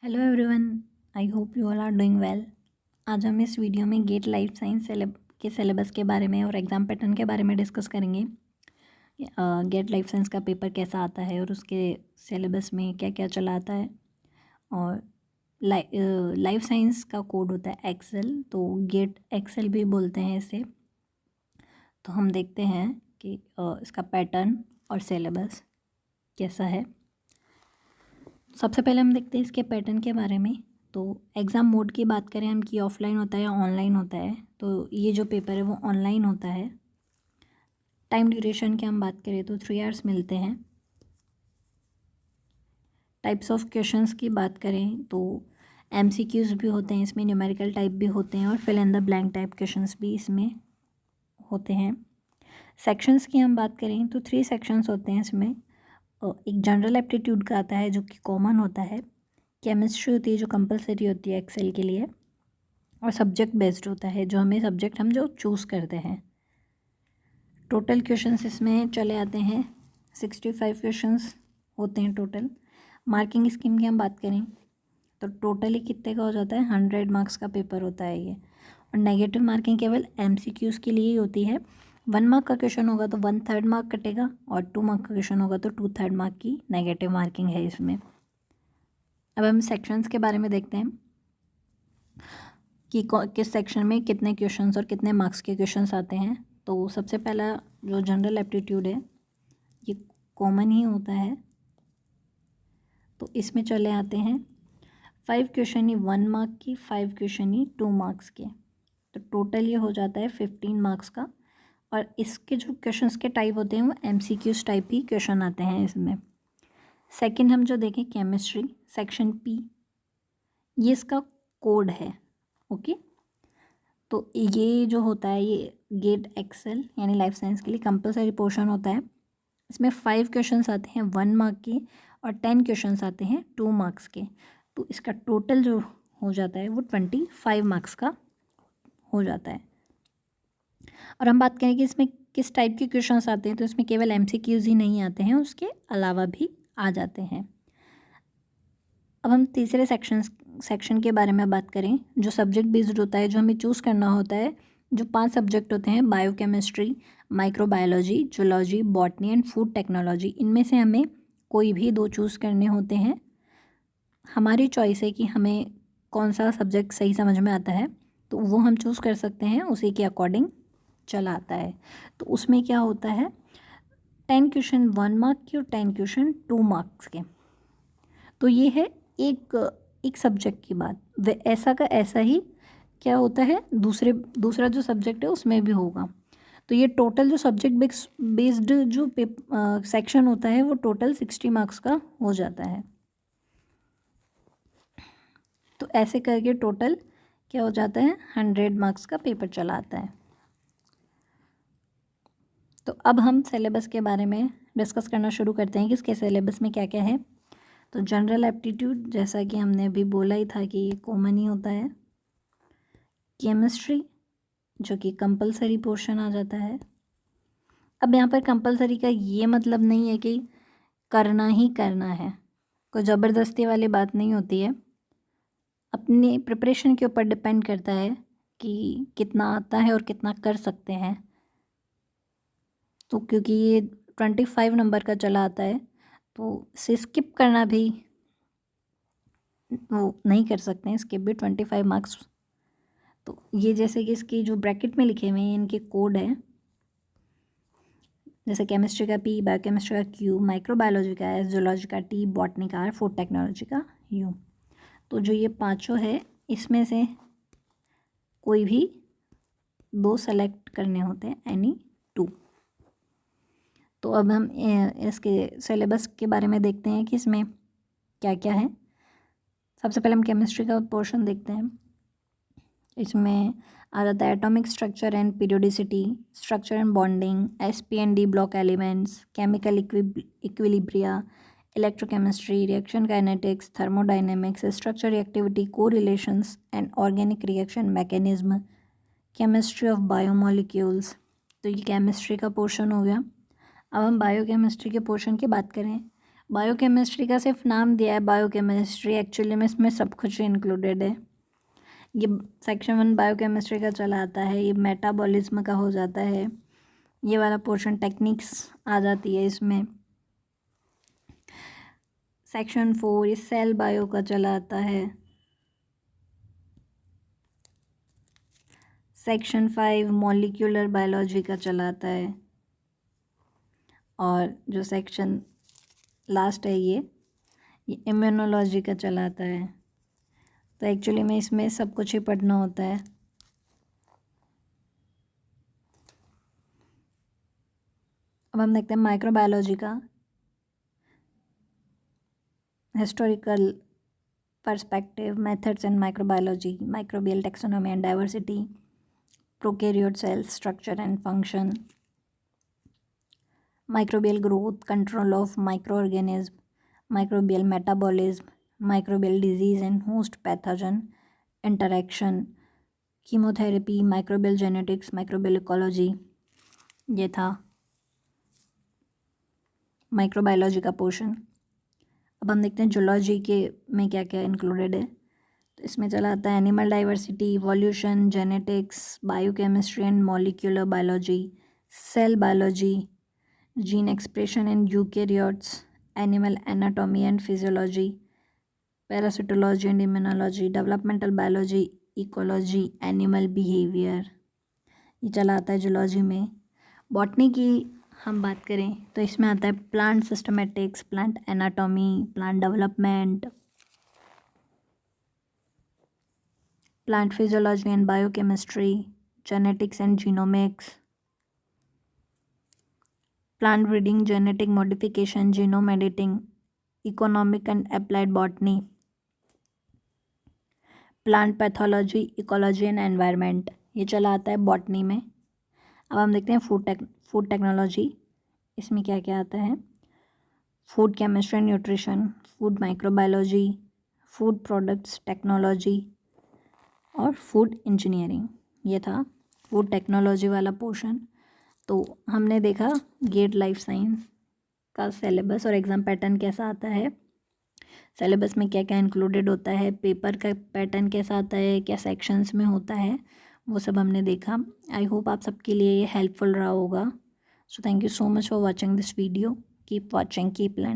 Hello everyone, I hope you all are doing well. आज हम इस वीडियो में गेट लाइफ साइंस के सिलेबस के बारे में और एग्ज़ाम पैटर्न के बारे में डिस्कस करेंगे। गेट लाइफ साइंस का पेपर कैसा आता है और उसके सिलेबस में क्या क्या चला आता है। और लाइफ साइंस का कोड होता है एक्सेल, तो गेट एक्सेल भी बोलते हैं इसे। तो हम देखते हैं कि इसका पैटर्न और सिलेबस कैसा है। सबसे पहले हम देखते हैं इसके पैटर्न के बारे में। तो एग्ज़ाम मोड की बात करें हम कि ऑफलाइन होता है या ऑनलाइन होता है, तो ये जो पेपर है वो ऑनलाइन होता है। टाइम ड्यूरेशन की हम बात करें तो 3 आवर्स मिलते हैं। टाइप्स ऑफ क्वेश्चंस की बात करें तो एमसीक्यूज़ भी होते हैं इसमें, न्यूमेरिकल टाइप भी होते हैं और fill in the blank type questions भी इसमें होते हैं। सेक्शंस की हम बात करें तो 3 सेक्शंस होते हैं इसमें। एक जनरल एप्टीट्यूड का आता है जो कि कॉमन होता है। केमिस्ट्री होती है जो कंपलसरी होती है एक्सेल के लिए। और सब्जेक्ट बेस्ड होता है, जो हमें सब्जेक्ट हम जो चूज़ करते हैं। टोटल क्वेश्चंस इसमें चले आते हैं 65 क्वेश्चंस होते हैं टोटल। मार्किंग स्कीम की हम बात करें तो टोटली कितने का हो जाता है, 100 मार्क्स का पेपर होता है ये। और नेगेटिव मार्किंग केवल एमसीक्यूज़ के लिए ही होती है। 1 मार्क का क्वेश्चन होगा तो 1/3 मार्क कटेगा, और 2 मार्क का क्वेश्चन होगा तो 2/3 मार्क की नेगेटिव मार्किंग है इसमें। अब हम सेक्शंस के बारे में देखते हैं कि किस सेक्शन में कितने क्वेश्चंस और कितने मार्क्स के क्वेश्चंस आते हैं। तो सबसे पहला जो जनरल एप्टीट्यूड है ये कॉमन ही होता है, तो इसमें चले आते हैं 5 क्वेश्चन ही 1 मार्क की, 5 क्वेश्चन ही 2 मार्क्स के। तो टोटल ये हो जाता है 15 मार्क्स का। और इसके जो क्वेश्चंस के टाइप होते हैं वो एमसीक्यूज टाइप ही क्वेश्चन आते हैं इसमें। सेकंड हम जो देखें केमिस्ट्री सेक्शन पी, ये इसका कोड है। ओके, तो ये जो होता है ये गेट एक्सेल यानी लाइफ साइंस के लिए कंपलसरी पोर्शन होता है। इसमें 5 क्वेश्चंस आते हैं 1 मार्क के और 10 क्वेश्चंस आते हैं 2 मार्क्स के। तो इसका टोटल जो हो जाता है वो 25 मार्क्स का हो जाता है। और हम बात करें कि इसमें किस टाइप के क्वेश्चंस आते हैं, तो इसमें केवल एमसीक्यूज ही नहीं आते हैं, उसके अलावा भी आ जाते हैं। अब हम तीसरे सेक्शन के बारे में बात करें जो सब्जेक्ट बेस्ड होता है, जो हमें चूज़ करना होता है। जो 5 सब्जेक्ट होते हैं biochemistry, microbiology, zoology, botany and food technology, इनमें से हमें कोई भी 2 चूज़ करने होते हैं। हमारी चॉइस है कि हमें कौन सा सब्जेक्ट सही समझ में आता है, तो वो हम चूज़ कर सकते हैं, उसी के अकॉर्डिंग चला आता है। तो उसमें क्या होता है 10 क्वेश्चन 1 मार्क के और 10 क्वेश्चन 2 मार्क्स के। तो ये है एक एक सब्जेक्ट की बात। वे ऐसा का ऐसा ही क्या होता है दूसरा जो सब्जेक्ट है उसमें भी होगा। तो ये टोटल जो सब्जेक्ट बेस्ड जो सेक्शन होता है वो टोटल 60 मार्क्स का हो जाता है। तो ऐसे करके टोटल क्या हो जाता है 100 मार्क्स का पेपर चला आता है। तो अब हम सिलेबस के बारे में डिस्कस करना शुरू करते हैं कि इसके सिलेबस में क्या क्या है। तो जनरल एप्टीट्यूड जैसा कि हमने अभी बोला ही था कि ये कॉमन ही होता है। केमिस्ट्री जो कि कंपलसरी पोर्शन आ जाता है। अब यहाँ पर कंपलसरी का ये मतलब नहीं है कि करना ही करना है, कोई ज़बरदस्ती वाली बात नहीं होती है। अपनी प्रिपरेशन के ऊपर डिपेंड करता है कि कितना आता है और कितना कर सकते हैं। तो क्योंकि ये 25 नंबर का चला आता है तो इसे स्किप करना भी वो नहीं कर सकते हैं, स्किप भी 25 मार्क्स। तो ये जैसे कि इसकी जो ब्रैकेट में लिखे हुए हैं इनके कोड हैं, जैसे केमिस्ट्री का पी, बायोकेमिस्ट्री का क्यू, माइक्रोबायोलॉजी का एस, जूलॉजी का टी, बॉटनी का आर, फूड टेक्नोलॉजी का यू। तो जो ये पांचों है इसमें से कोई भी 2 सेलेक्ट करने होते हैं, एनी 2। तो अब हम इसके सिलेबस के बारे में देखते हैं कि इसमें क्या क्या है। सबसे पहले हम केमिस्ट्री का पोर्शन देखते हैं। इसमें आ जाता है atomic structure and periodicity, structure and bonding, S P and D block elements, chemical equilibria, electrochemistry, reaction kinetics, thermodynamics, structure reactivity, correlations and organic reaction mechanism, chemistry of biomolecules. तो ये केमिस्ट्री का पोर्शन हो गया। अब हम बायोकेमिस्ट्री के पोर्शन की बात करें। बायोकेमिस्ट्री का सिर्फ नाम दिया है बायोकेमिस्ट्री, एक्चुअली में इसमें सब कुछ इंक्लूडेड है। ये सेक्शन 1 बायोकेमिस्ट्री का चला आता है, ये मेटाबॉलिज्म का हो जाता है, ये वाला पोर्शन टेक्निक्स आ जाती है इसमें। सेक्शन 4 ये सेल बायो का चला आता है। सेक्शन 5 मॉलिक्यूलर बायोलॉजी का चला आता है। और जो सेक्शन लास्ट है ये इम्यूनोलॉजी का चला आता है। तो एक्चुअली में इसमें सब कुछ ही पढ़ना होता है। अब हम देखते हैं माइक्रोबायोलॉजी का। Historical perspective, methods in microbiology, microbial taxonomy and diversity, prokaryote cells structure and function, microbial growth, control of microorganism, microbial metabolism, microbial disease and host pathogen interaction, chemotherapy, microbial genetics, microbial ecology। ये था microbiology का portion. अब हम देखते हैं zoology के में क्या क्या इंक्लूडेड है। तो इसमें चला आता है animal diversity, evolution, genetics, biochemistry and molecular biology, cell biology, gene expression in eukaryotes, animal anatomy and physiology, parasitology and immunology, developmental biology, ecology, animal behavior। ये चला आता है जूलॉजी में। बॉटनी की हम बात करें तो इसमें आता है plant systematics, plant anatomy, plant development, plant physiology and biochemistry, genetics and genomics, plant breeding, genetic modification, genome editing, economic and applied botany, plant pathology, ecology and environment। ये चला आता है बॉटनी में। अब हम देखते हैं फूड टेक्नोलॉजी। इसमें क्या क्या आता है? Food chemistry and nutrition, food microbiology, food products technology और फूड इंजीनियरिंग। ये था फूड टेक्नोलॉजी वाला पोर्शन। तो हमने देखा गेट लाइफ साइंस का सिलेबस और एग्ज़ाम पैटर्न कैसा आता है, सिलेबस में क्या क्या इंक्लूडेड होता है, पेपर का पैटर्न कैसा आता है, क्या सेक्शंस में होता है, वो सब हमने देखा। आई होप आप सबके लिए ये हेल्पफुल रहा होगा। So thank you so much for watching this video. Keep watching, keep learning.